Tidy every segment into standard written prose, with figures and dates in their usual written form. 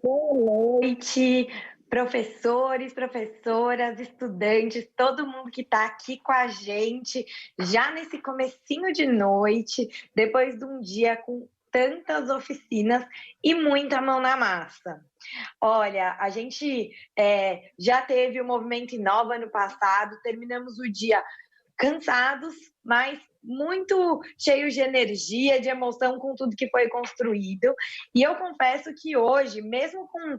Boa noite, professores, professoras, estudantes, todo mundo que está aqui com a gente, já nesse comecinho de noite, depois de um dia com tantas oficinas e muita mão na massa. Olha, a gente já teve o Movimento Inova ano passado, terminamos o dia cansados, mas muito cheios de energia, de emoção com tudo que foi construído. E eu confesso que hoje, mesmo com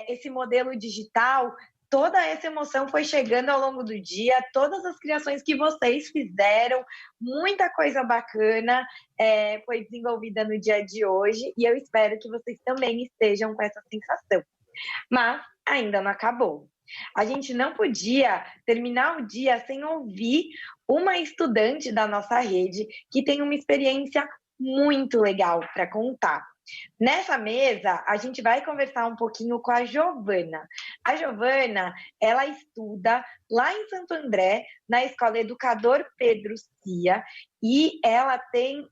esse modelo digital, toda essa emoção foi chegando ao longo do dia, todas as criações que vocês fizeram, muita coisa bacana foi desenvolvida no dia de hoje, e eu espero que vocês também estejam com essa sensação. Mas ainda não acabou. A gente não podia terminar o dia sem ouvir uma estudante da nossa rede que tem uma experiência muito legal para contar. Nessa mesa, a gente vai conversar um pouquinho com a Giovana. A Giovana, ela estuda lá em Santo André, na Escola Educador Pedro Cia, e ela tem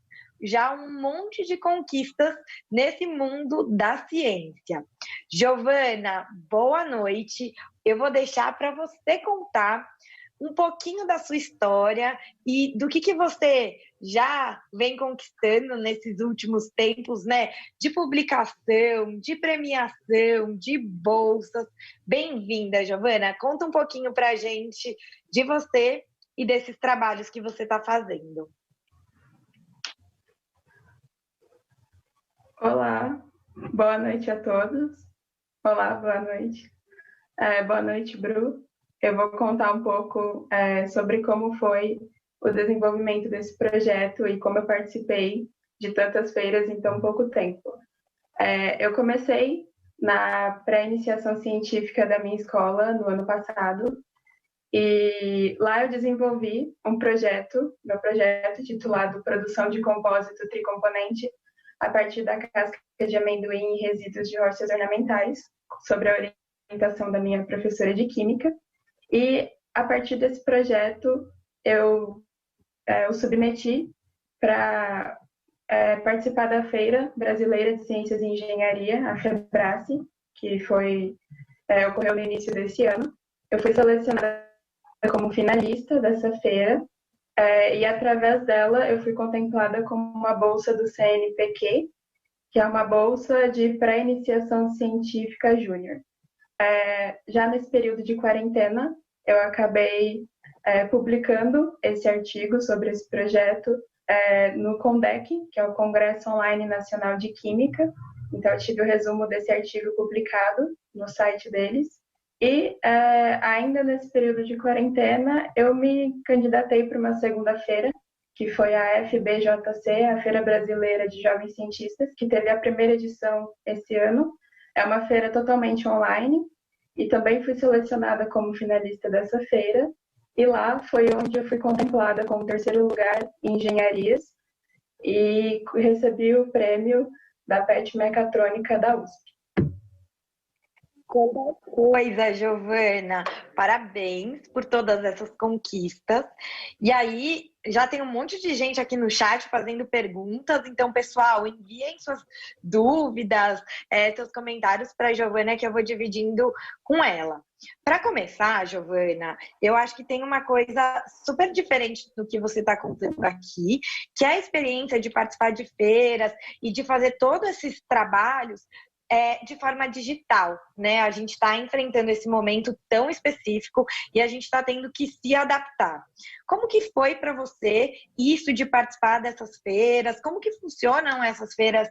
já um monte de conquistas nesse mundo da ciência. Giovana, boa noite. Eu vou deixar para você contar um pouquinho da sua história e do que você já vem conquistando nesses últimos tempos, né? De publicação, de premiação, de bolsas. Bem-vinda, Giovana. Conta um pouquinho para a gente de você e desses trabalhos que você está fazendo. Olá, boa noite a todos. Olá, boa noite. Boa noite, Bru. Eu vou contar um pouco sobre como foi o desenvolvimento desse projeto e como eu participei de tantas feiras em tão pouco tempo. Eu comecei na pré-iniciação científica da minha escola no ano passado e lá eu desenvolvi meu projeto titulado Produção de Compósito Tricomponente a partir da casca de amendoim e resíduos de hortas ornamentais, sobre a orientação da minha professora de Química. E, a partir desse projeto, eu o submeti para participar da Feira Brasileira de Ciências e Engenharia, a FEBRACE, que ocorreu no início desse ano. Eu fui selecionada como finalista dessa feira, e através dela eu fui contemplada com uma bolsa do CNPq, que é uma bolsa de pré-iniciação científica júnior. Já nesse período de quarentena, eu acabei publicando esse artigo sobre esse projeto no CONDEC, que é o Congresso Online Nacional de Química. Então, eu tive o resumo desse artigo publicado no site deles. E, ainda nesse período de quarentena, eu me candidatei para uma segunda feira, que foi a FBJC, a Feira Brasileira de Jovens Cientistas, que teve a primeira edição esse ano. É uma feira totalmente online, e também fui selecionada como finalista dessa feira. E lá foi onde eu fui contemplada com o terceiro lugar em engenharias, e recebi o prêmio da PET Mecatrônica da USP. Quanta coisa, Giovana! Parabéns por todas essas conquistas. E aí, já tem um monte de gente aqui no chat fazendo perguntas. Então, pessoal, enviem suas dúvidas, seus comentários para a Giovana, que eu vou dividindo com ela. Para começar, Giovana, eu acho que tem uma coisa super diferente do que você está contando aqui, que é a experiência de participar de feiras e de fazer todos esses trabalhos de forma digital, né? A gente está enfrentando esse momento tão específico e a gente está tendo que se adaptar. Como que foi para você isso de participar dessas feiras? Como que funcionam essas feiras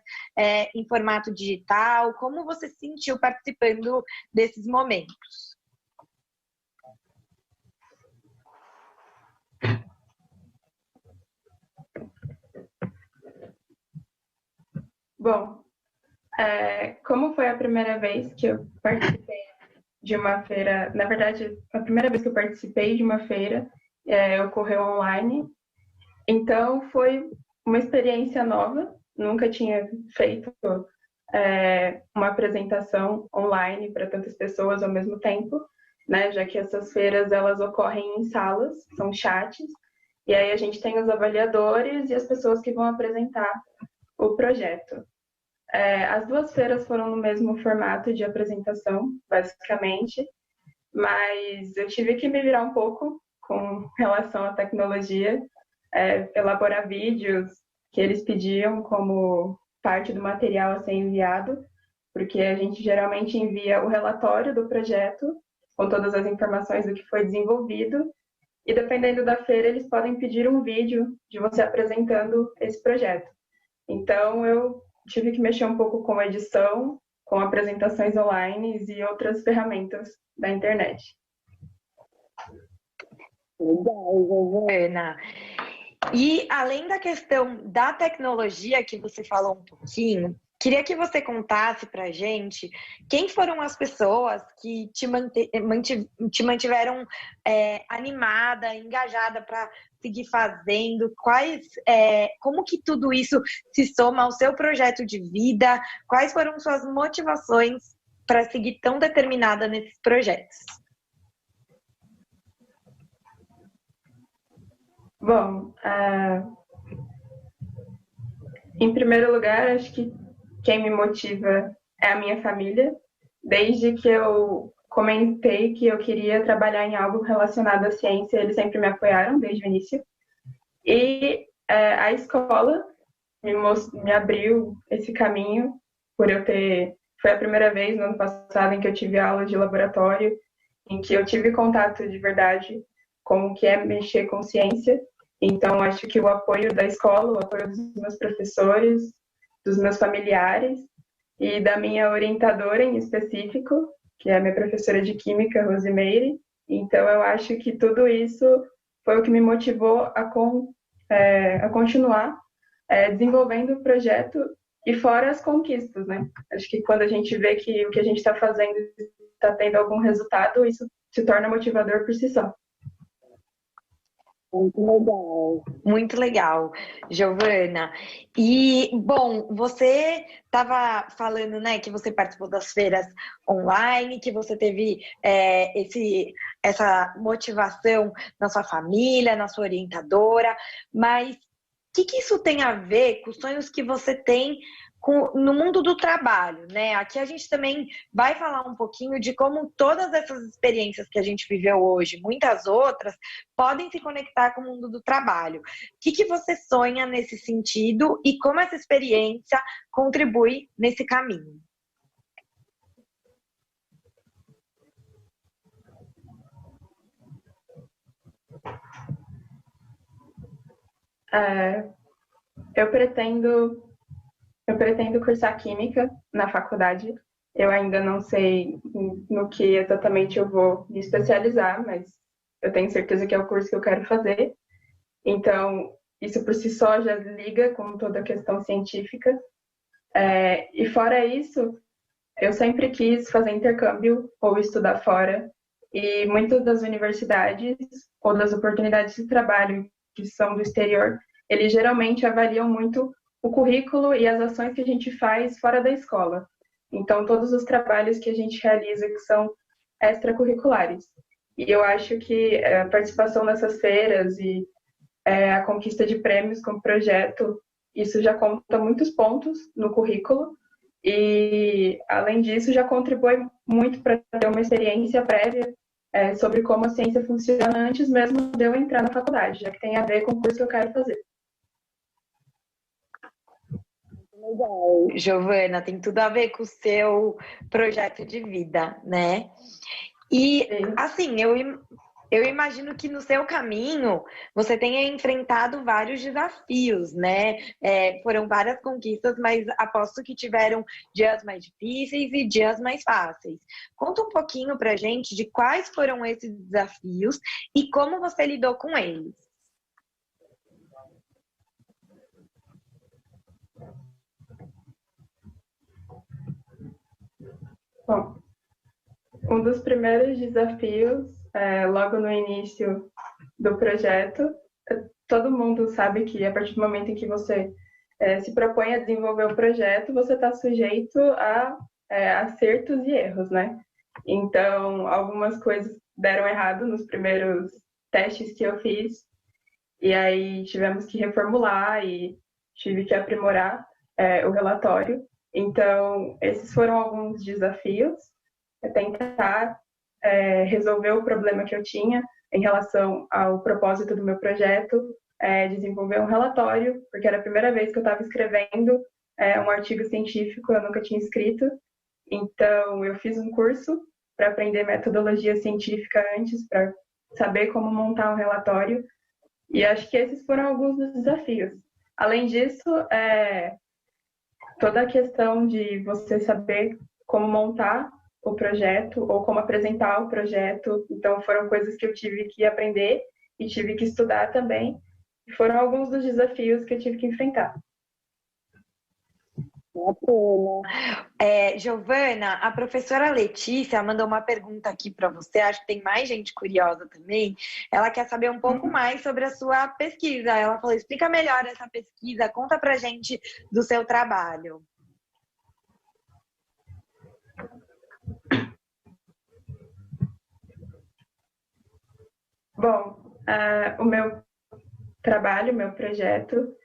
em formato digital? Como você se sentiu participando desses momentos? Bom, como foi a primeira vez que eu participei de uma feira, na verdade, a primeira vez que eu participei de uma feira ocorreu online, então foi uma experiência nova, nunca tinha feito uma apresentação online para tantas pessoas ao mesmo tempo, né, já que essas feiras elas ocorrem em salas, são chats, e aí a gente tem os avaliadores e as pessoas que vão apresentar o projeto. As duas feiras foram no mesmo formato de apresentação, basicamente, mas eu tive que me virar um pouco com relação à tecnologia, elaborar vídeos que eles pediam como parte do material a ser enviado, porque a gente geralmente envia o relatório do projeto, com todas as informações do que foi desenvolvido, e dependendo da feira, eles podem pedir um vídeo de você apresentando esse projeto. Então, eu tive que mexer um pouco com edição, com apresentações online e outras ferramentas da internet. Legal, Giovana. E além da questão da tecnologia que você falou um pouquinho, queria que você contasse pra gente quem foram as pessoas que te mantiveram animada, engajada para seguir fazendo, como que tudo isso se soma ao seu projeto de vida, quais foram suas motivações para seguir tão determinada nesses projetos? Bom, em primeiro lugar, acho que quem me motiva é a minha família. Desde que eu comentei que eu queria trabalhar em algo relacionado à ciência, eles sempre me apoiaram desde o início. E a escola me abriu esse caminho, por eu ter... Foi a primeira vez no ano passado em que eu tive aula de laboratório, em que eu tive contato de verdade com o que é mexer com ciência. Então, acho que o apoio da escola, o apoio dos meus professores, dos meus familiares e da minha orientadora em específico, que é a minha professora de Química, Rosimeire. Então, eu acho que tudo isso foi o que me motivou a continuar desenvolvendo o projeto e fora as conquistas, né? Acho que quando a gente vê que o que a gente está fazendo está tendo algum resultado, isso se torna motivador por si só. Muito legal. Muito legal, Giovana. E, bom, você estava falando, né, que você participou das feiras online, que você teve essa motivação na sua família, na sua orientadora, mas o que isso tem a ver com os sonhos que você tem no mundo do trabalho, né? Aqui a gente também vai falar um pouquinho de como todas essas experiências que a gente viveu hoje, muitas outras, podem se conectar com o mundo do trabalho. O que você sonha nesse sentido e como essa experiência contribui nesse caminho? Eu pretendo cursar Química na faculdade. Eu ainda não sei no que exatamente eu vou me especializar, mas eu tenho certeza que é o curso que eu quero fazer. Então, isso por si só já liga com toda a questão científica. E fora isso, eu sempre quis fazer intercâmbio ou estudar fora. E muitas das universidades ou das oportunidades de trabalho que são do exterior, eles geralmente avaliam muito o currículo e as ações que a gente faz fora da escola. Então, todos os trabalhos que a gente realiza que são extracurriculares. E eu acho que a participação nessas feiras e a conquista de prêmios com o projeto, isso já conta muitos pontos no currículo. E, além disso, já contribui muito para ter uma experiência prévia sobre como a ciência funciona antes mesmo de eu entrar na faculdade, já que tem a ver com o curso que eu quero fazer. Legal, Giovana, tem tudo a ver com o seu projeto de vida, né? E, assim, eu imagino que no seu caminho você tenha enfrentado vários desafios, né? Foram várias conquistas, mas aposto que tiveram dias mais difíceis e dias mais fáceis. Conta um pouquinho pra gente de quais foram esses desafios e como você lidou com eles. Bom, um dos primeiros desafios, logo no início do projeto, todo mundo sabe que a partir do momento em que você se propõe a desenvolver o projeto, você está sujeito a acertos e erros, né? Então, algumas coisas deram errado nos primeiros testes que eu fiz, e aí tivemos que reformular e tive que aprimorar o relatório. Então, esses foram alguns desafios, tentar resolver o problema que eu tinha em relação ao propósito do meu projeto, desenvolver um relatório, porque era a primeira vez que eu estava escrevendo um artigo científico, eu nunca tinha escrito. Então, eu fiz um curso para aprender metodologia científica antes, para saber como montar um relatório. E acho que esses foram alguns dos desafios. Além disso, toda a questão de você saber como montar o projeto ou como apresentar o projeto. Então, foram coisas que eu tive que aprender e tive que estudar também. E foram alguns dos desafios que eu tive que enfrentar. Giovana, a professora Letícia mandou uma pergunta aqui para você. Acho que tem mais gente curiosa também. Ela quer saber um pouco mais sobre a sua pesquisa. Ela falou: explica melhor essa pesquisa, conta pra gente do seu trabalho. Bom, o meu trabalho, meu projeto,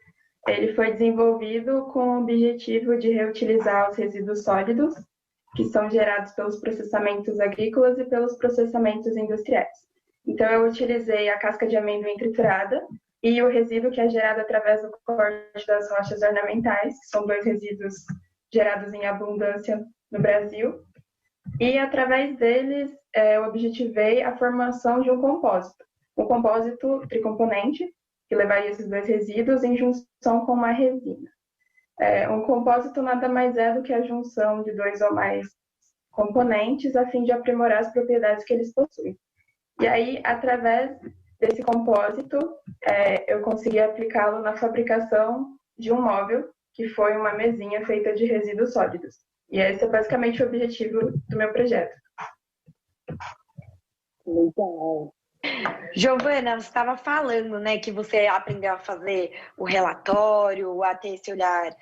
ele foi desenvolvido com o objetivo de reutilizar os resíduos sólidos que são gerados pelos processamentos agrícolas e pelos processamentos industriais. Então, eu utilizei a casca de amendoim triturada e o resíduo que é gerado através do corte das rochas ornamentais, que são 2 resíduos gerados em abundância no Brasil. E, através deles, eu objetivei a formação de um compósito tricomponente, que levaria esses 2 resíduos em junção com uma resina. Um compósito nada mais é do que a junção de 2 ou mais componentes a fim de aprimorar as propriedades que eles possuem. E aí, através desse compósito, eu consegui aplicá-lo na fabricação de um móvel, que foi uma mesinha feita de resíduos sólidos. E esse é basicamente o objetivo do meu projeto. Legal. Giovana, você estava falando, né, que você aprendeu a fazer o relatório, a ter esse olhar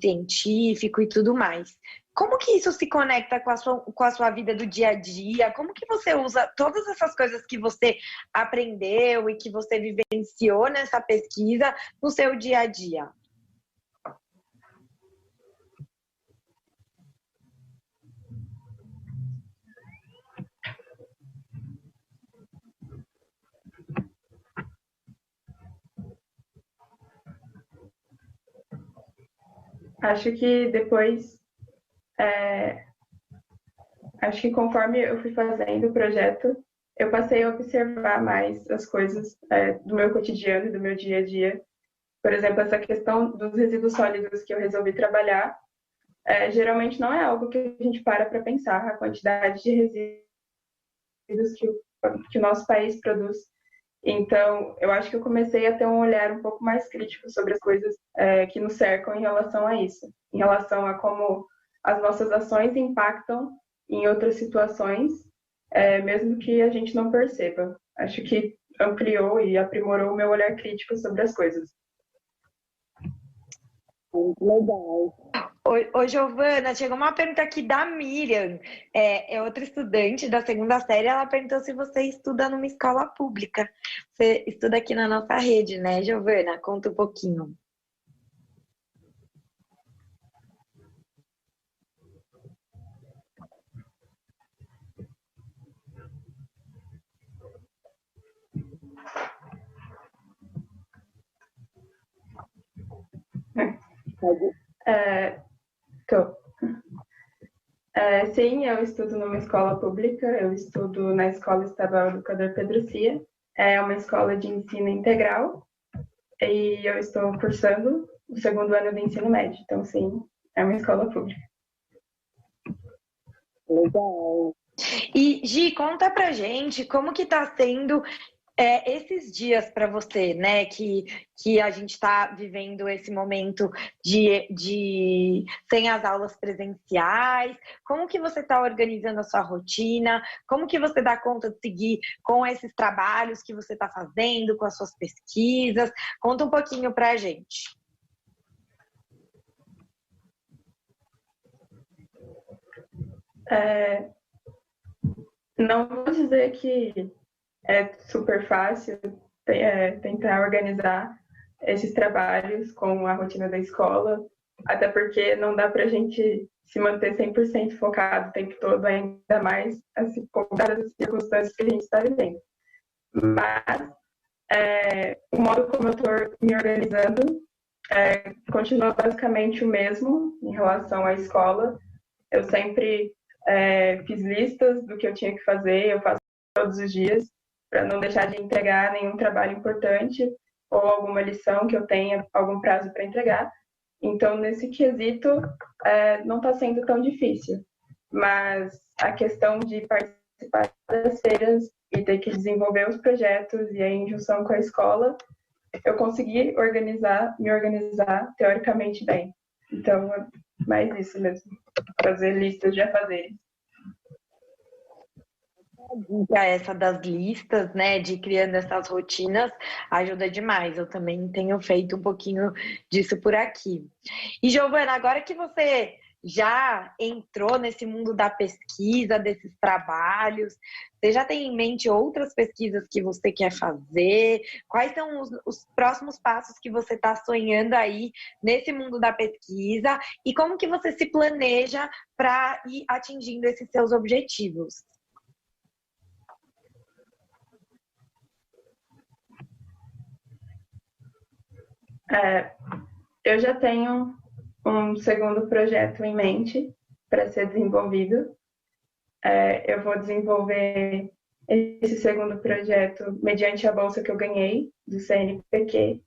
científico e tudo mais. Como que isso se conecta com a sua vida do dia a dia? Como que você usa todas essas coisas que você aprendeu e que você vivenciou nessa pesquisa no seu dia a dia? Acho que depois, acho que conforme eu fui fazendo o projeto, eu passei a observar mais as coisas do meu cotidiano e do meu dia a dia. Por exemplo, essa questão dos resíduos sólidos que eu resolvi trabalhar, geralmente não é algo que a gente para pensar, a quantidade de resíduos que o nosso país produz. Então, eu acho que eu comecei a ter um olhar um pouco mais crítico sobre as coisas que nos cercam em relação a isso, em relação a como as nossas ações impactam em outras situações, mesmo que a gente não perceba. Acho que ampliou e aprimorou o meu olhar crítico sobre as coisas. Muito legal. Ô, Giovana, chegou uma pergunta aqui da Miriam, é outra estudante da 2ª série. Ela perguntou se você estuda numa escola pública. Você estuda aqui na nossa rede, né, Giovana? Conta um pouquinho. Sim, eu estudo numa escola pública, eu estudo na Escola Estadual Educador Pedro Cia, é uma escola de ensino integral, e eu estou cursando o 2º ano do ensino médio, então sim, é uma escola pública. Legal. E, Gi, conta pra gente como que tá sendo esses dias para você, né, que a gente está vivendo esse momento de sem as aulas presenciais. Como que você está organizando a sua rotina? Como que você dá conta de seguir com esses trabalhos que você está fazendo, com as suas pesquisas? Conta um pouquinho para a gente. Não vou dizer que é super fácil tentar organizar esses trabalhos com a rotina da escola, até porque não dá para a gente se manter 100% focado o tempo todo, ainda mais assim, com as circunstâncias que a gente está vivendo. Mas o modo como eu estou me organizando continua basicamente o mesmo em relação à escola. Eu sempre fiz listas do que eu tinha que fazer, eu faço todos os dias, para não deixar de entregar nenhum trabalho importante ou alguma lição que eu tenha algum prazo para entregar. Então, nesse quesito, não está sendo tão difícil. Mas a questão de participar das feiras e ter que desenvolver os projetos e aí, em junção com a escola, eu consegui me organizar teoricamente bem. Então, é mais isso mesmo, fazer listas de afazeres. Essa das listas, né, de criando essas rotinas, ajuda demais. Eu também tenho feito um pouquinho disso por aqui. E, Giovana, agora que você já entrou nesse mundo da pesquisa, desses trabalhos, você já tem em mente outras pesquisas que você quer fazer? Quais são os próximos passos que você está sonhando aí nesse mundo da pesquisa? E como que você se planeja para ir atingindo esses seus objetivos? Eu já tenho um segundo projeto em mente para ser desenvolvido. Eu vou desenvolver esse segundo projeto mediante a bolsa que eu ganhei do CNPq.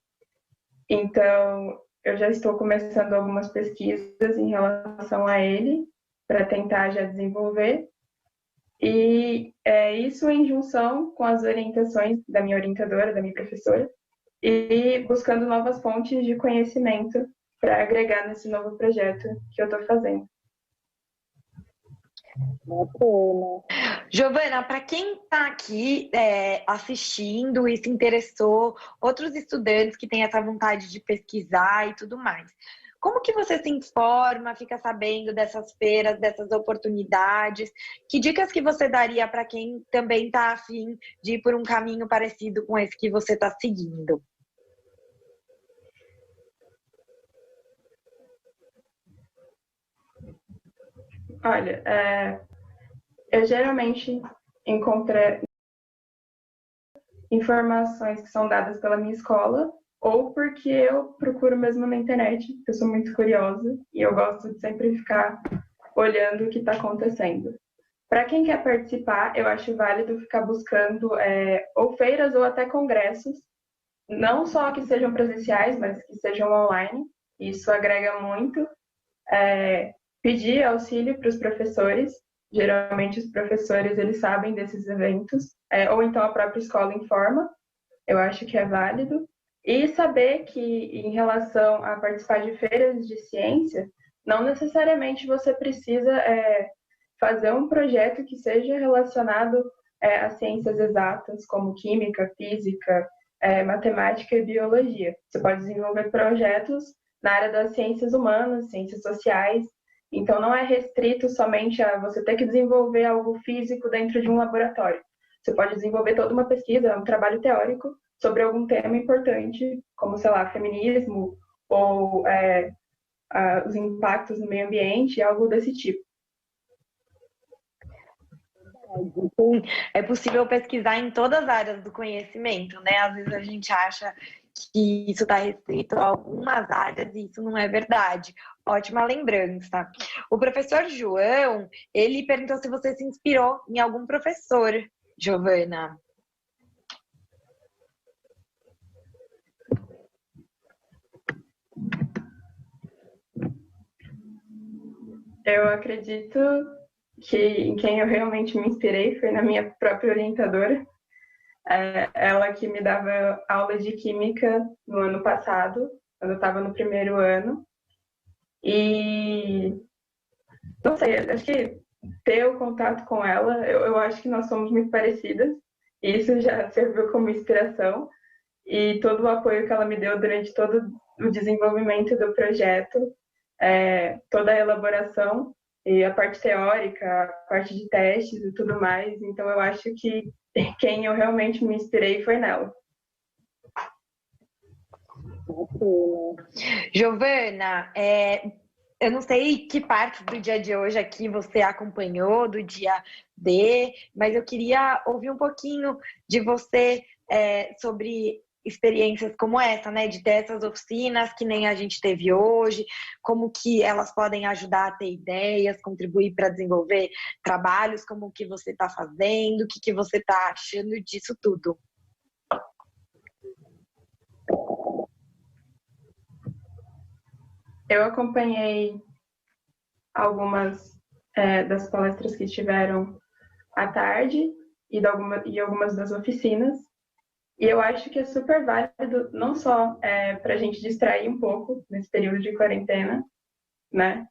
Então, eu já estou começando algumas pesquisas em relação a ele, para tentar já desenvolver. E isso em junção com as orientações da minha orientadora, da minha professora, e buscando novas fontes de conhecimento para agregar nesse novo projeto que eu estou fazendo. Giovana, para quem está aqui assistindo e se interessou, outros estudantes que têm essa vontade de pesquisar e tudo mais, como que você se informa, fica sabendo dessas feiras, dessas oportunidades? Que dicas que você daria para quem também está afim de ir por um caminho parecido com esse que você está seguindo? Olha, eu geralmente encontro informações que são dadas pela minha escola ou porque eu procuro mesmo na internet, porque eu sou muito curiosa e eu gosto de sempre ficar olhando o que está acontecendo. Para quem quer participar, eu acho válido ficar buscando ou feiras ou até congressos, não só que sejam presenciais, mas que sejam online. Isso agrega muito. Pedir auxílio para os professores. Geralmente os professores eles sabem desses eventos, ou então a própria escola informa. Eu acho que é válido. E saber que, em relação a participar de feiras de ciência, não necessariamente você precisa fazer um projeto que seja relacionado a ciências exatas, como química, física, matemática e biologia. Você pode desenvolver projetos na área das ciências humanas, ciências sociais. Então, não é restrito somente a você ter que desenvolver algo físico dentro de um laboratório. Você pode desenvolver toda uma pesquisa, um trabalho teórico sobre algum tema importante, como, sei lá, feminismo ou os impactos no meio ambiente, algo desse tipo. É possível pesquisar em todas as áreas do conhecimento, né? Às vezes a gente acha que isso está restrito a algumas áreas e isso não é verdade. Ótima lembrança. O professor João, ele perguntou se você se inspirou em algum professor, Giovana. Eu acredito que em quem eu realmente me inspirei foi na minha própria orientadora. Ela que me dava aula de química no ano passado, quando eu estava no primeiro ano. E não sei, acho que ter o contato com ela, eu acho que nós somos muito parecidas. E isso já serviu como inspiração. E todo o apoio que ela me deu durante todo o desenvolvimento do projeto, toda a elaboração e a parte teórica, a parte de testes e tudo mais. Então, eu acho que quem eu realmente me inspirei foi nela. Giovana, eu não sei que parte do dia de hoje aqui você acompanhou, do dia D, mas eu queria ouvir um pouquinho de você sobre experiências como essa, né? De ter essas oficinas que nem a gente teve hoje, como que elas podem ajudar a ter ideias, contribuir para desenvolver trabalhos, como que você está fazendo, o que que você está achando disso tudo. Eu acompanhei algumas das palestras que tiveram à tarde e algumas das oficinas. E eu acho que é super válido, não só para a gente distrair um pouco nesse período de quarentena, né?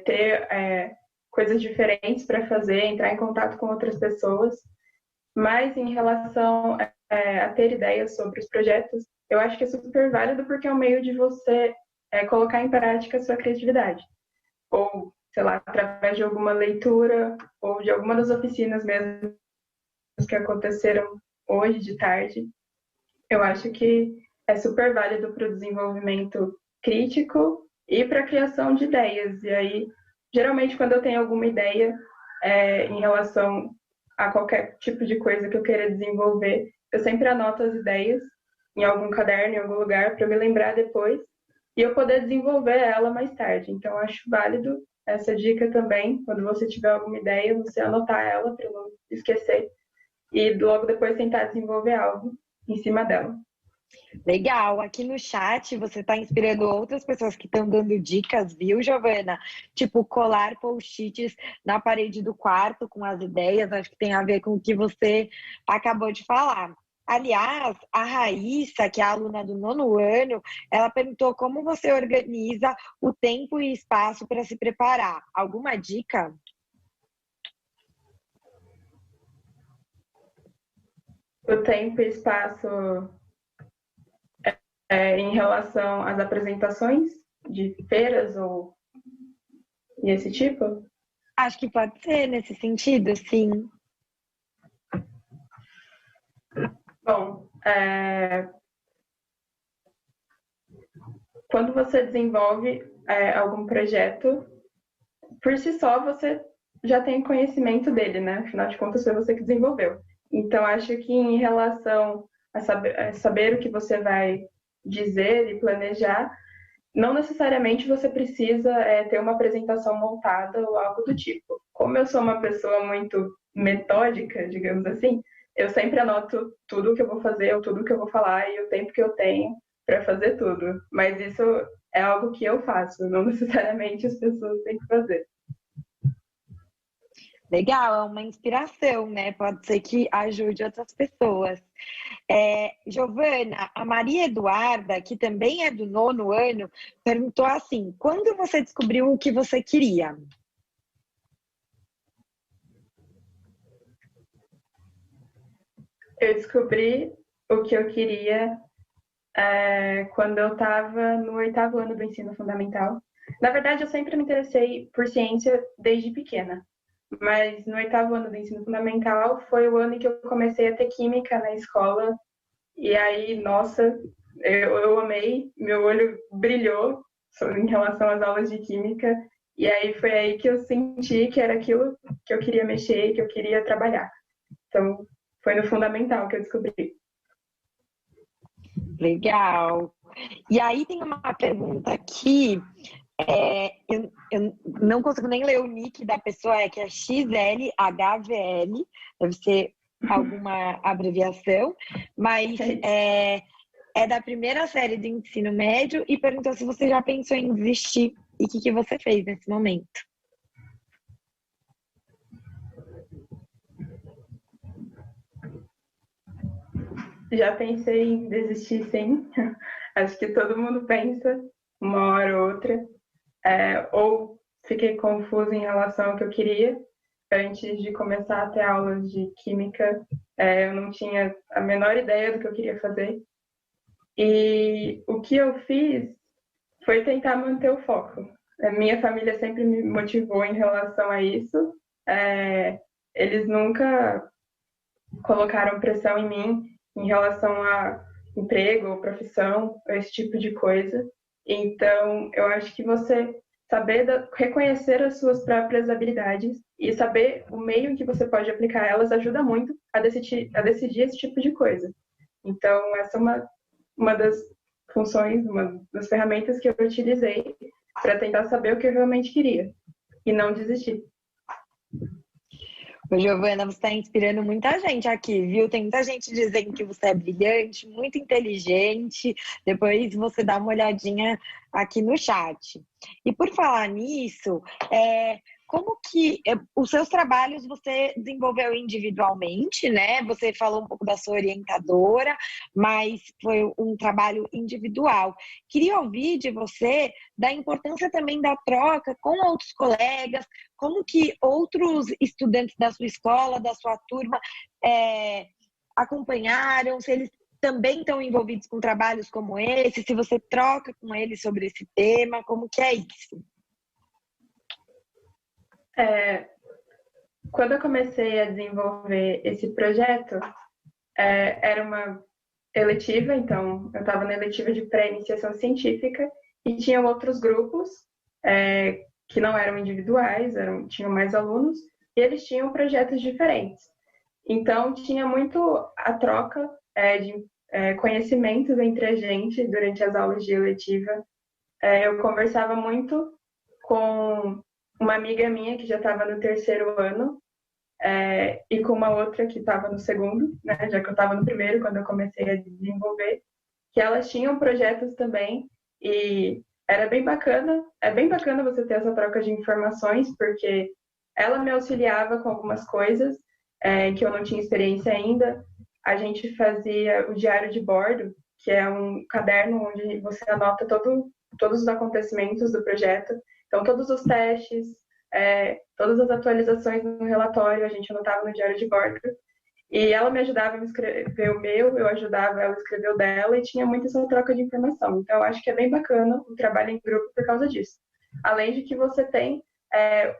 Ter coisas diferentes para fazer, entrar em contato com outras pessoas, mas em relação a ter ideias sobre os projetos, eu acho que é super válido porque é um meio de você colocar em prática a sua criatividade. Ou, sei lá, através de alguma leitura ou de alguma das oficinas mesmo que aconteceram hoje de tarde, eu acho que é super válido para o desenvolvimento crítico e para a criação de ideias. E aí, geralmente, quando eu tenho alguma ideia em relação a qualquer tipo de coisa que eu queira desenvolver, eu sempre anoto as ideias em algum caderno, em algum lugar, para me lembrar depois e eu poder desenvolver ela mais tarde. Então, eu acho válido essa dica também, quando você tiver alguma ideia, você anotar ela para não esquecer e logo depois tentar desenvolver algo em cima dela. Legal, aqui no chat você está inspirando outras pessoas que estão dando dicas, viu, Giovana? Tipo, colar post-its na parede do quarto com as ideias, acho que tem a ver com o que você acabou de falar. Aliás, a Raíssa, que é a aluna do 9º ano, ela perguntou como você organiza o tempo e espaço para se preparar. Alguma dica? O tempo e espaço em relação às apresentações de feiras ou esse tipo? Acho que pode ser nesse sentido, sim. Bom, quando você desenvolve algum projeto, por si só você já tem conhecimento dele, né? Afinal de contas, foi você que desenvolveu. Então, acho que em relação a saber o que você vai dizer e planejar, não necessariamente você precisa ter uma apresentação montada ou algo do tipo. Como eu sou uma pessoa muito metódica, digamos assim, eu sempre anoto tudo o que eu vou fazer, ou tudo o que eu vou falar e o tempo que eu tenho para fazer tudo. Mas isso é algo que eu faço, não necessariamente as pessoas têm que fazer. Legal, é uma inspiração, né? Pode ser que ajude outras pessoas. Giovana, a Maria Eduarda, que também é do 9º ano, perguntou assim: quando você descobriu o que você queria? Eu descobri o que eu queria quando eu estava no 8º ano do ensino fundamental. Na verdade, eu sempre me interessei por ciência desde pequena. Mas no 8º ano do ensino fundamental foi o ano em que eu comecei a ter química na escola. E aí, nossa, eu amei, meu olho brilhou em relação às aulas de química. E aí foi aí que eu senti que era aquilo que eu queria mexer, que eu queria trabalhar. Então, foi no fundamental que eu descobri. Legal. E aí tem uma pergunta aqui. Eu não consigo nem ler o nick da pessoa, que é XLHVL, deve ser alguma abreviação, mas é da primeira série do ensino médio e perguntou se você já pensou em desistir e o que você fez nesse momento. Já pensei em desistir, sim. Acho que todo mundo pensa, uma hora ou outra. Ou fiquei confusa em relação ao que eu queria. Antes de começar a ter aulas de química, eu não tinha a menor ideia do que eu queria fazer. E o que eu fiz foi tentar manter o foco. A minha família sempre me motivou em relação a isso. Eles nunca colocaram pressão em mim em relação a emprego ou profissão, esse tipo de coisa. Então, eu acho que você saber reconhecer as suas próprias habilidades e saber o meio em que você pode aplicar elas ajuda muito a decidir esse tipo de coisa. Então, essa é uma das funções, uma das ferramentas que eu utilizei para tentar saber o que eu realmente queria e não desistir. Ô, Giovana, você está inspirando muita gente aqui, viu? Tem muita gente dizendo que você é brilhante, muito inteligente. Depois você dá uma olhadinha aqui no chat. E por falar nisso, como que os seus trabalhos você desenvolveu individualmente, né? Você falou um pouco da sua orientadora, mas foi um trabalho individual. Queria ouvir de você da importância também da troca com outros colegas, como que outros estudantes da sua escola, da sua turma, acompanharam, se eles também estão envolvidos com trabalhos como esse, se você troca com eles sobre esse tema, como que é isso? Quando eu comecei a desenvolver esse projeto, era uma eletiva, então eu estava na eletiva de pré-iniciação científica e tinham outros grupos que não eram individuais, tinham mais alunos, e eles tinham projetos diferentes. Então, tinha muito a troca de conhecimentos entre a gente durante as aulas de eletiva. Eu conversava muito com uma amiga minha que já estava no terceiro ano e com uma outra que estava no segundo, né, já que eu estava no primeiro quando eu comecei a desenvolver, que elas tinham projetos também e era bem bacana. É bem bacana você ter essa troca de informações, porque ela me auxiliava com algumas coisas que eu não tinha experiência ainda. A gente fazia o diário de bordo, que é um caderno onde você anota todos os acontecimentos do projeto. Então, todos os testes, todas as atualizações no relatório, a gente anotava no diário de bordo. E ela me ajudava a escrever o meu, eu ajudava ela a escrever o dela, e tinha muita essa troca de informação. Então, eu acho que é bem bacana o trabalho em grupo por causa disso. Além de que você tem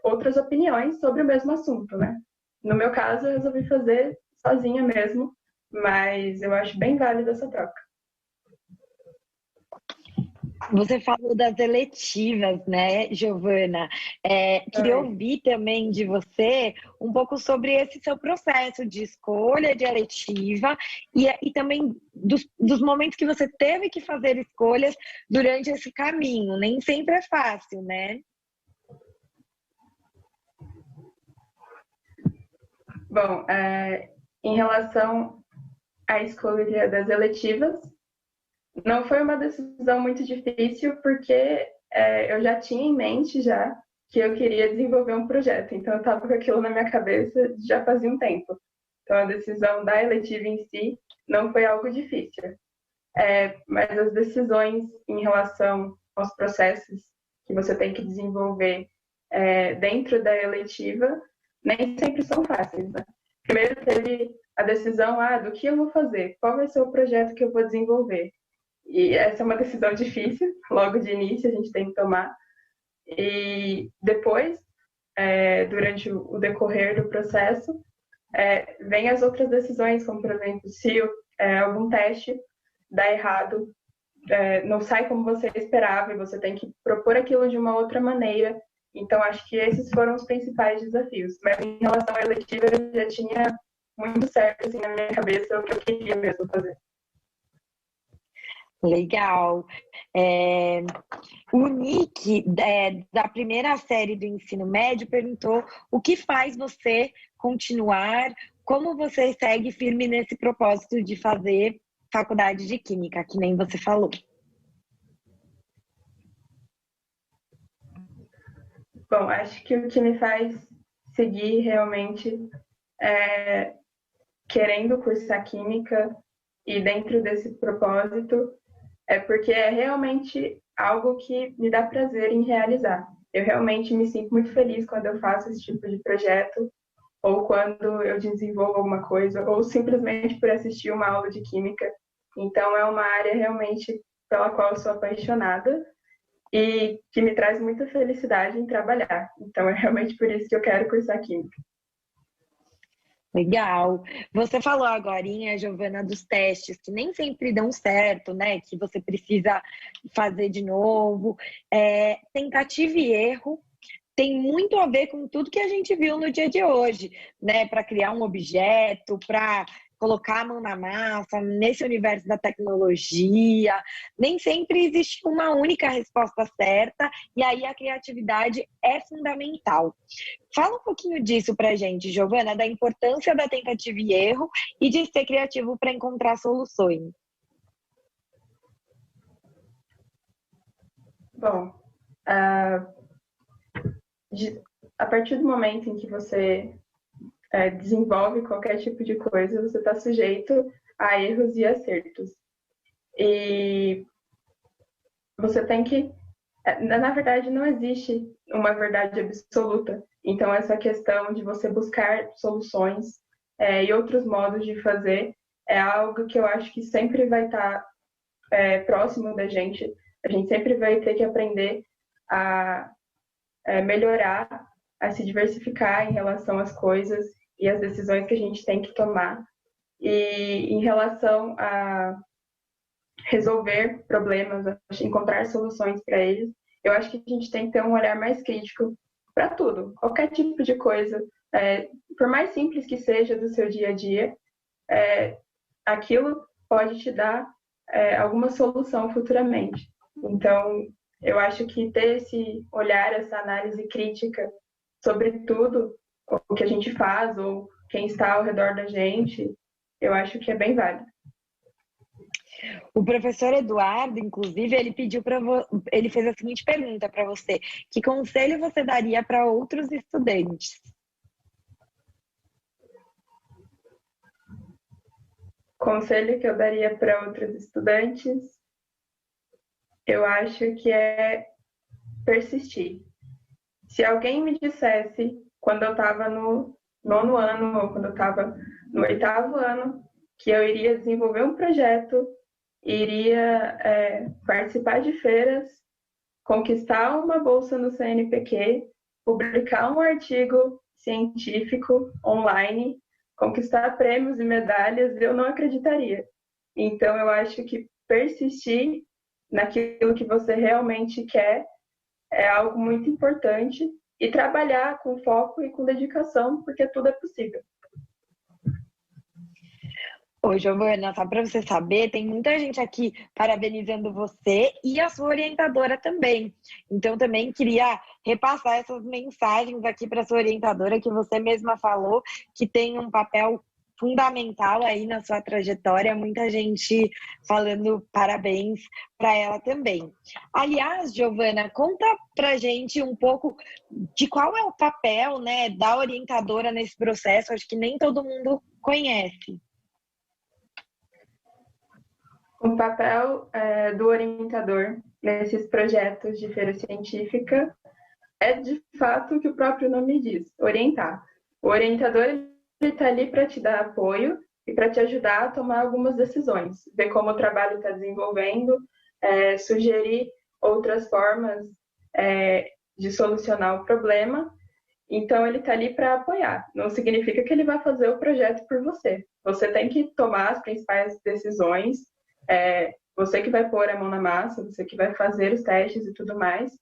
outras opiniões sobre o mesmo assunto, né? No meu caso, eu resolvi fazer sozinha mesmo, mas eu acho bem válida essa troca. Você falou das eletivas, né, Giovana? Queria ouvir também de você um pouco sobre esse seu processo de escolha de eletiva e também dos momentos que você teve que fazer escolhas durante esse caminho. Nem sempre é fácil, né? Bom, em relação à escolha das eletivas, não foi uma decisão muito difícil, porque eu já tinha em mente já que eu queria desenvolver um projeto. Então, eu estava com aquilo na minha cabeça já fazia um tempo. Então, a decisão da eletiva em si não foi algo difícil. Mas as decisões em relação aos processos que você tem que desenvolver dentro da eletiva nem sempre são fáceis, né? Primeiro teve a decisão do que eu vou fazer, qual vai ser o projeto que eu vou desenvolver. E essa é uma decisão difícil, logo de início a gente tem que tomar. E depois, durante o decorrer do processo, vem as outras decisões, como, por exemplo, se algum teste dá errado, não sai como você esperava e você tem que propor aquilo de uma outra maneira. Então, acho que esses foram os principais desafios. Mas em relação à eletiva, eu já tinha muito certo assim, na minha cabeça o que eu queria mesmo fazer. Legal. O Nick, da primeira série do ensino médio, perguntou o que faz você continuar, como você segue firme nesse propósito de fazer faculdade de Química, que nem você falou. Bom, acho que o que me faz seguir realmente querendo cursar Química e dentro desse propósito é porque é realmente algo que me dá prazer em realizar. Eu realmente me sinto muito feliz quando eu faço esse tipo de projeto, ou quando eu desenvolvo alguma coisa, ou simplesmente por assistir uma aula de Química. Então, é uma área realmente pela qual eu sou apaixonada e que me traz muita felicidade em trabalhar. Então, é realmente por isso que eu quero cursar Química. Legal. Você falou agorinha, Giovana, dos testes que nem sempre dão certo, né? Que você precisa fazer de novo. Tentativa e erro tem muito a ver com tudo que a gente viu no dia de hoje, né? Para criar um objeto, para colocar a mão na massa, nesse universo da tecnologia. Nem sempre existe uma única resposta certa, e aí a criatividade é fundamental. Fala um pouquinho disso pra gente, Giovana, da importância da tentativa e erro e de ser criativo para encontrar soluções. Bom, a partir do momento em que você desenvolve qualquer tipo de coisa, você está sujeito a erros e acertos. E você tem que... Na verdade, não existe uma verdade absoluta. Então, essa questão de você buscar soluções e outros modos de fazer é algo que eu acho que sempre vai estar próximo da gente. A gente sempre vai ter que aprender a melhorar, a se diversificar em relação às coisas e às decisões que a gente tem que tomar. E em relação a resolver problemas, encontrar soluções para eles, eu acho que a gente tem que ter um olhar mais crítico para tudo, qualquer tipo de coisa, por mais simples que seja do seu dia a dia, aquilo pode te dar alguma solução futuramente. Então, eu acho que ter esse olhar, essa análise crítica sobre tudo o que a gente faz ou quem está ao redor da gente, eu acho que é bem válido. O professor Eduardo, inclusive, ele fez a seguinte pergunta para você: que conselho você daria para outros estudantes? Conselho que eu daria para outros estudantes, eu acho que é persistir. Se alguém me dissesse, quando eu estava no 9º ano ou quando eu estava no 8º ano, que eu iria desenvolver um projeto, iria participar de feiras, conquistar uma bolsa no CNPq, publicar um artigo científico online, conquistar prêmios e medalhas, eu não acreditaria. Então, eu acho que persistir naquilo que você realmente quer é algo muito importante e trabalhar com foco e com dedicação, porque tudo é possível. Ô, Giovana, só para você saber, tem muita gente aqui parabenizando você e a sua orientadora também. Então, também queria repassar essas mensagens aqui para sua orientadora, que você mesma falou que tem um papel fundamental aí na sua trajetória. Muita gente falando parabéns para ela também. Aliás, Giovana, conta pra gente um pouco de qual é o papel, né, da orientadora nesse processo. Acho que nem todo mundo conhece. O papel do orientador nesses projetos de feira científica é, de fato, o que o próprio nome diz, orientar. O orientador está ali para te dar apoio e para te ajudar a tomar algumas decisões, ver como o trabalho está desenvolvendo, sugerir outras formas de solucionar o problema. Então, ele está ali para apoiar. Não significa que ele vai fazer o projeto por você. Você tem que tomar as principais decisões, você que vai pôr a mão na massa, você que vai fazer os testes e tudo mais,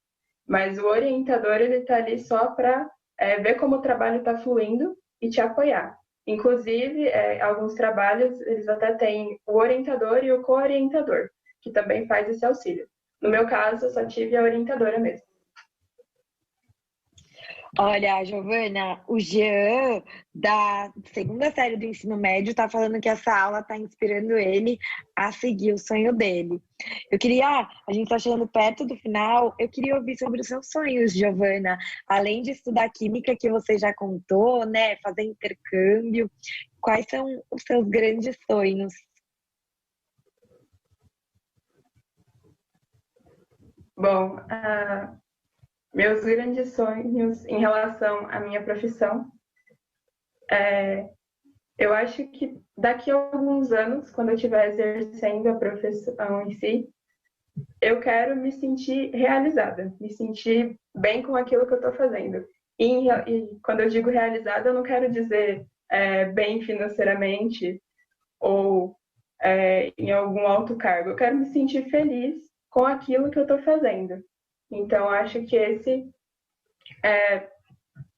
mas o orientador ele está ali só para ver como o trabalho está fluindo e te apoiar. Inclusive, alguns trabalhos, eles até têm o orientador e o co-orientador, que também faz esse auxílio. No meu caso, eu só tive a orientadora mesmo. Olha, Giovana, o Jean, da segunda série do ensino médio, está falando que essa aula está inspirando ele a seguir o sonho dele. A gente está chegando perto do final, eu queria ouvir sobre os seus sonhos, Giovana. Além de estudar química, que você já contou, né, fazer intercâmbio, quais são os seus grandes sonhos? Bom, meus grandes sonhos em relação à minha profissão, eu acho que daqui a alguns anos, quando eu estiver exercendo a profissão em si, eu quero me sentir realizada, me sentir bem com aquilo que eu estou fazendo. E quando eu digo realizada, eu não quero dizer bem financeiramente ou em algum alto cargo. Eu quero me sentir feliz com aquilo que eu estou fazendo. Então, acho que esse é,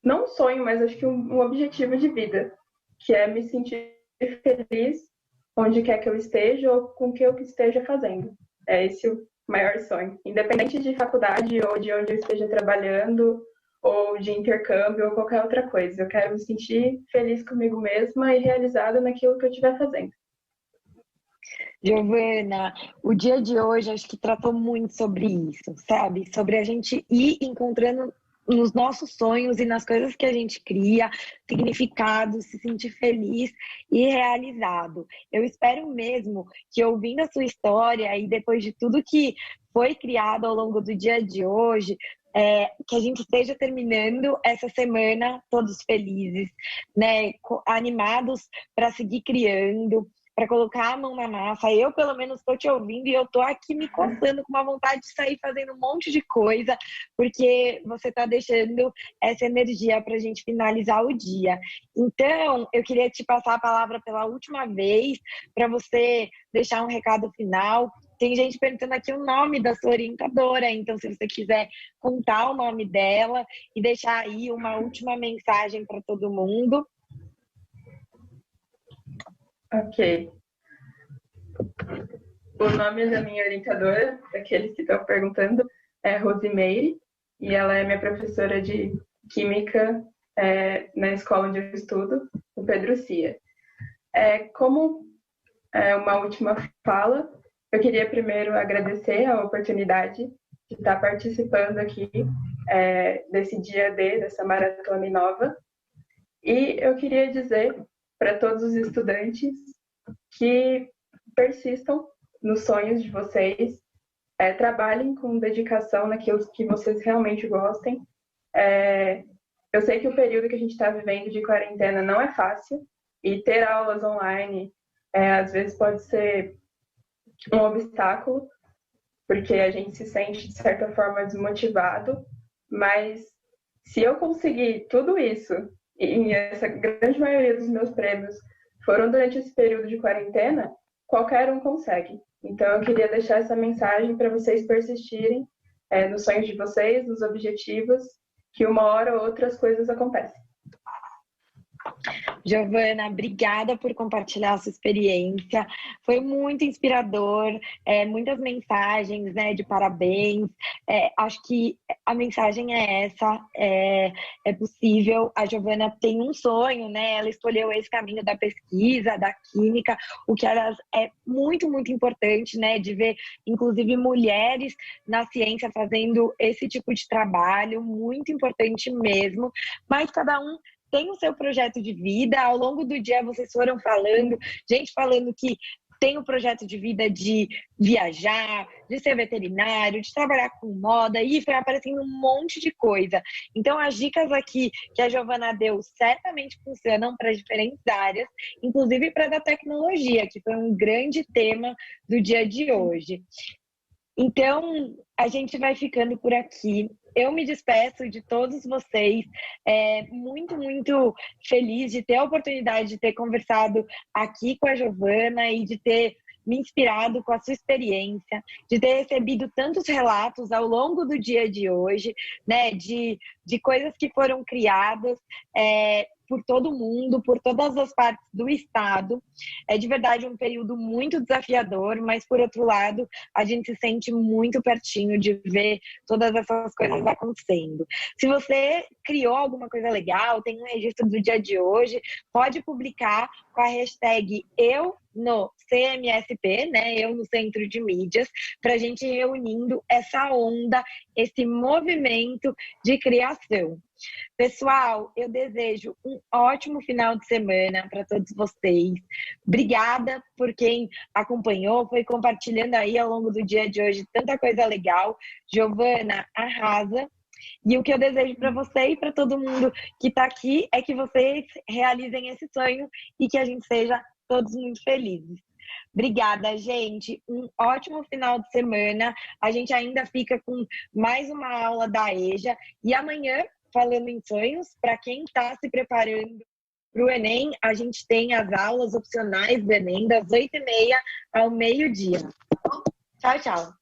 não um sonho, mas acho que um objetivo de vida, que é me sentir feliz onde quer que eu esteja ou com o que eu esteja fazendo. É esse o maior sonho. Independente de faculdade ou de onde eu esteja trabalhando, ou de intercâmbio ou qualquer outra coisa. Eu quero me sentir feliz comigo mesma e realizada naquilo que eu estiver fazendo. Giovana, o dia de hoje acho que tratou muito sobre isso, sabe? Sobre a gente ir encontrando nos nossos sonhos e nas coisas que a gente cria, significado, se sentir feliz e realizado. Eu espero mesmo que, ouvindo a sua história e depois de tudo que foi criado ao longo do dia de hoje, que a gente esteja terminando essa semana todos felizes, né? Animados para seguir criando, para colocar a mão na massa. Eu, pelo menos, estou te ouvindo e eu estou aqui me coçando com uma vontade de sair fazendo um monte de coisa, porque você está deixando essa energia para a gente finalizar o dia. Então, eu queria te passar a palavra pela última vez, para você deixar um recado final. Tem gente perguntando aqui o nome da sua orientadora, então se você quiser contar o nome dela e deixar aí uma última mensagem para todo mundo. Ok. O nome da minha orientadora, daqueles que estão perguntando, é Rosimeire, e ela é minha professora de Química na escola onde eu estudo, o Pedro Cia. Como uma última fala, eu queria primeiro agradecer a oportunidade de estar participando aqui desse dia D, dessa Maratona Inova, e eu queria dizer para todos os estudantes que persistam nos sonhos de vocês, trabalhem com dedicação naquilo que vocês realmente gostem. Eu sei que o período que a gente está vivendo de quarentena não é fácil, e ter aulas online às vezes pode ser um obstáculo, porque a gente se sente, de certa forma, desmotivado, mas se eu conseguir tudo isso, e essa grande maioria dos meus prêmios foram durante esse período de quarentena, qualquer um consegue. Então, eu queria deixar essa mensagem para vocês persistirem nos sonhos de vocês, nos objetivos, que uma hora ou outra as coisas acontecem. Giovana, obrigada por compartilhar a sua experiência. Foi muito inspirador, muitas mensagens, né, de parabéns. Acho que a mensagem é essa, é possível. A Giovana tem um sonho, né? Ela escolheu esse caminho da pesquisa, da química, o que é muito, muito importante, né? De ver, inclusive, mulheres na ciência fazendo esse tipo de trabalho, muito importante mesmo. Mas cada um tem o seu projeto de vida. Ao longo do dia vocês foram falando, gente falando que tem o projeto de vida de viajar, de ser veterinário, de trabalhar com moda, e foi aparecendo um monte de coisa. Então as dicas aqui que a Giovana deu certamente funcionam para diferentes áreas, inclusive para a da tecnologia, que foi um grande tema do dia de hoje. Então, a gente vai ficando por aqui. Eu me despeço de todos vocês, muito, muito feliz de ter a oportunidade de ter conversado aqui com a Giovana e de ter me inspirado com a sua experiência, de ter recebido tantos relatos ao longo do dia de hoje, né, de coisas que foram criadas por todo mundo, por todas as partes do estado. É de verdade um período muito desafiador, mas por outro lado, a gente se sente muito pertinho de ver todas essas coisas acontecendo. Se você criou alguma coisa legal, tem um registro do dia de hoje, pode publicar com a hashtag eu no CMSP, né? Eu no Centro de Mídias, para a gente ir reunindo essa onda, esse movimento de criação. Pessoal, eu desejo um ótimo final de semana para todos vocês. Obrigada por quem acompanhou, foi compartilhando aí ao longo do dia de hoje tanta coisa legal. Giovana, arrasa. E o que eu desejo para você e para todo mundo que está aqui é que vocês realizem esse sonho e que a gente seja todos muito felizes. Obrigada, gente. Um ótimo final de semana. A gente ainda fica com mais uma aula da EJA. E amanhã, falando em sonhos, para quem está se preparando para o Enem, a gente tem as aulas opcionais do Enem das 8h30 ao meio-dia. Tchau, tchau.